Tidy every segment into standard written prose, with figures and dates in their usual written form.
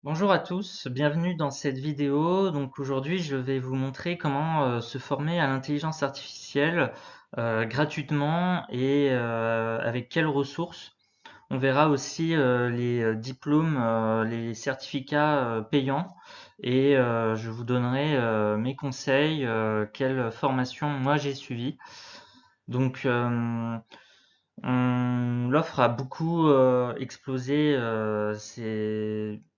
Bonjour à tous, bienvenue dans cette vidéo. Donc aujourd'hui, je vais vous montrer comment se former à l'intelligence artificielle gratuitement et avec quelles ressources. On verra aussi les diplômes, les certificats payants et je vous donnerai mes conseils, quelle formation moi j'ai suivi. Donc l'offre a beaucoup explosé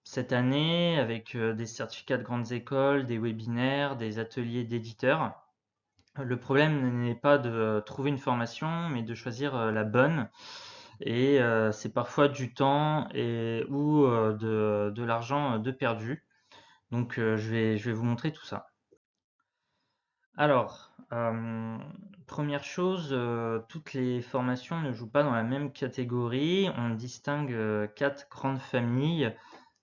cette année avec des certificats de grandes écoles, des webinaires, des ateliers d'éditeurs. Le problème n'est pas de trouver une formation, mais de choisir la bonne. Et c'est parfois du temps ou de l'argent de perdu. Donc je vais vous montrer tout ça. Alors, première chose, toutes les formations ne jouent pas dans la même catégorie. On distingue 4 grandes familles.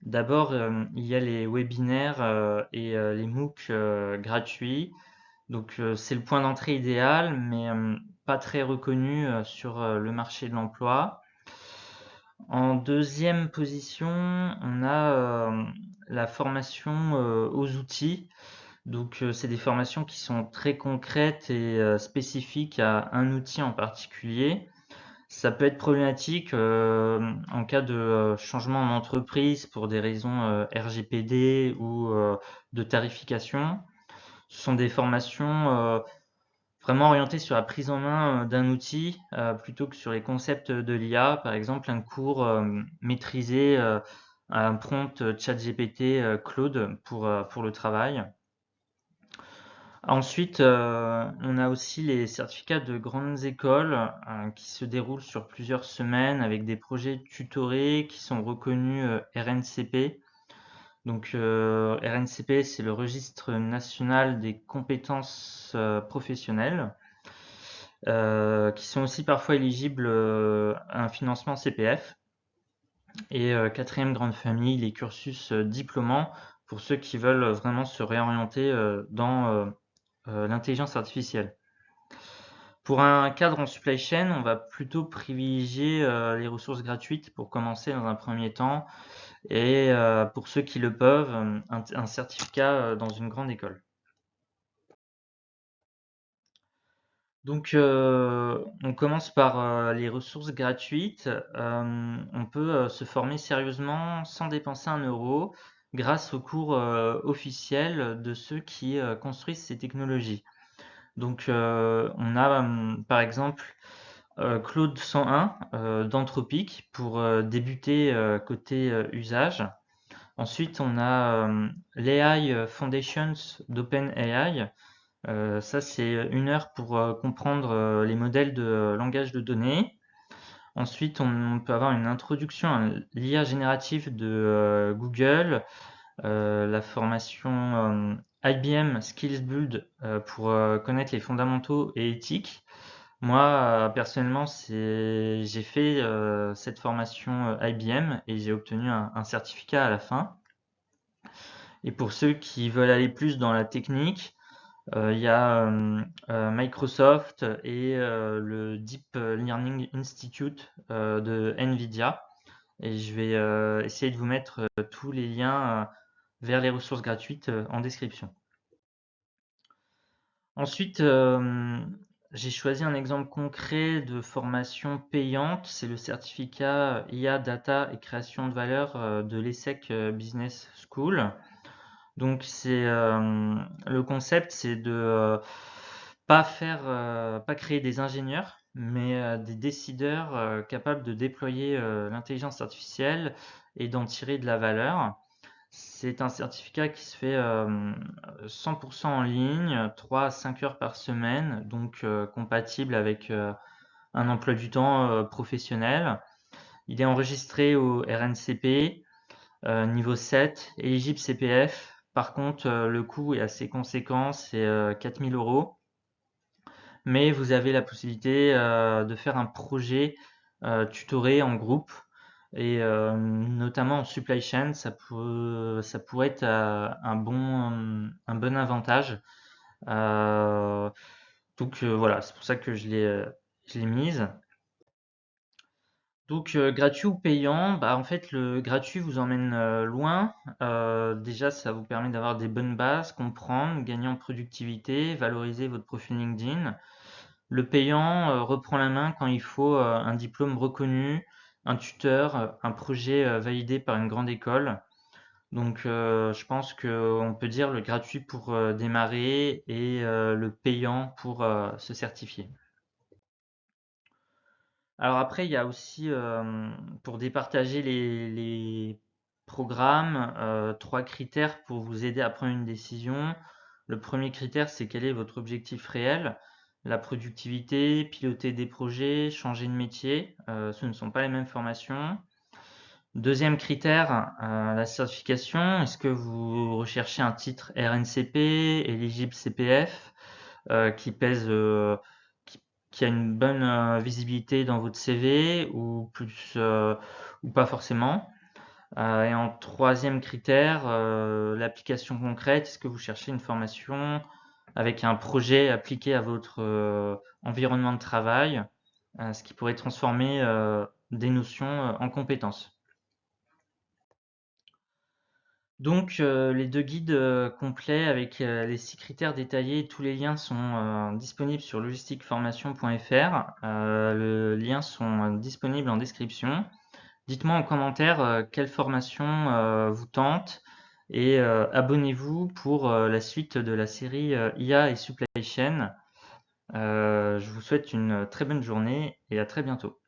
D'abord, il y a les webinaires et les MOOC gratuits. Donc, c'est le point d'entrée idéal, mais pas très reconnu sur le marché de l'emploi. En deuxième position, on a la formation aux outils. Donc, c'est des formations qui sont très concrètes et spécifiques à un outil en particulier. Ça peut être problématique en cas de changement d'entreprise pour des raisons RGPD ou de tarification. Ce sont des formations vraiment orientées sur la prise en main d'un outil plutôt que sur les concepts de l'IA. Par exemple, un cours maîtrisé un prompt ChatGPT Claude pour le travail. Ensuite, on a aussi les certificats de grandes écoles qui se déroulent sur plusieurs semaines avec des projets tutorés qui sont reconnus RNCP. Donc RNCP, c'est le registre national des compétences professionnelles, qui sont aussi parfois éligibles à un financement CPF. Et quatrième grande famille, les cursus diplômants pour ceux qui veulent vraiment se réorienter dans l'intelligence artificielle. Pour un cadre en supply chain, on va plutôt privilégier les ressources gratuites pour commencer dans un premier temps et pour ceux qui le peuvent, un certificat dans une grande école. Donc on commence par les ressources gratuites. On peut se former sérieusement sans dépenser un euro grâce aux cours officiels de ceux qui construisent ces technologies. Donc on a par exemple Claude 101 d'Anthropic pour débuter côté usage. Ensuite, on a l'AI Foundations d'OpenAI. Ça, c'est 1 heure pour comprendre les modèles de langage de données. Ensuite, on peut avoir une introduction à l'IA générative de Google, la formation IBM Skills Build pour connaître les fondamentaux et éthiques. Moi, personnellement, j'ai fait cette formation IBM et j'ai obtenu un certificat à la fin. Et pour ceux qui veulent aller plus dans la technique, il y a Microsoft et le Deep Learning Institute de NVIDIA. Et je vais essayer de vous mettre tous les liens vers les ressources gratuites en description. Ensuite, j'ai choisi un exemple concret de formation payante. C'est le certificat IA Data et création de valeur de l'ESSEC Business School. Donc le concept, c'est de pas créer des ingénieurs, mais des décideurs capables de déployer l'intelligence artificielle et d'en tirer de la valeur. C'est un certificat qui se fait 100% en ligne, 3 à 5 heures par semaine, donc compatible avec un emploi du temps professionnel. Il est enregistré au RNCP, niveau 7, éligible CPF. Par contre, le coût est assez conséquent, c'est 4000 euros. Mais vous avez la possibilité de faire un projet tutoré en groupe et notamment en supply chain, ça pourrait être un bon avantage. Euh, donc voilà, c'est pour ça que je l'ai mise. Donc, gratuit ou payant, bah, en fait, le gratuit vous emmène loin. Déjà, ça vous permet d'avoir des bonnes bases, comprendre, gagner en productivité, valoriser votre profil LinkedIn. Le payant reprend la main quand il faut un diplôme reconnu, un tuteur, un projet validé par une grande école. Donc, je pense qu'on peut dire le gratuit pour démarrer et le payant pour se certifier. Alors après, il y a aussi, pour départager les programmes, 3 critères pour vous aider à prendre une décision. Le premier critère, c'est quel est votre objectif réel? La productivité, piloter des projets, changer de métier, ce ne sont pas les mêmes formations. Deuxième critère, la certification. Est-ce que vous recherchez un titre RNCP, éligible CPF, qui pèse, qui, qui a une bonne visibilité dans votre CV ou plus ou pas forcément. Et en troisième critère, l'application concrète. Est-ce que vous cherchez une formation avec un projet appliqué à votre environnement de travail, ce qui pourrait transformer des notions en compétences. Donc, les 2 guides, complets avec, les 6 critères détaillés, tous les liens sont, disponibles sur logistiqueformation.fr. Les liens sont disponibles en description. Dites-moi en commentaire, quelle formation, vous tente et abonnez-vous pour, la suite de la série, IA et supply chain. Je vous souhaite une très bonne journée et à très bientôt.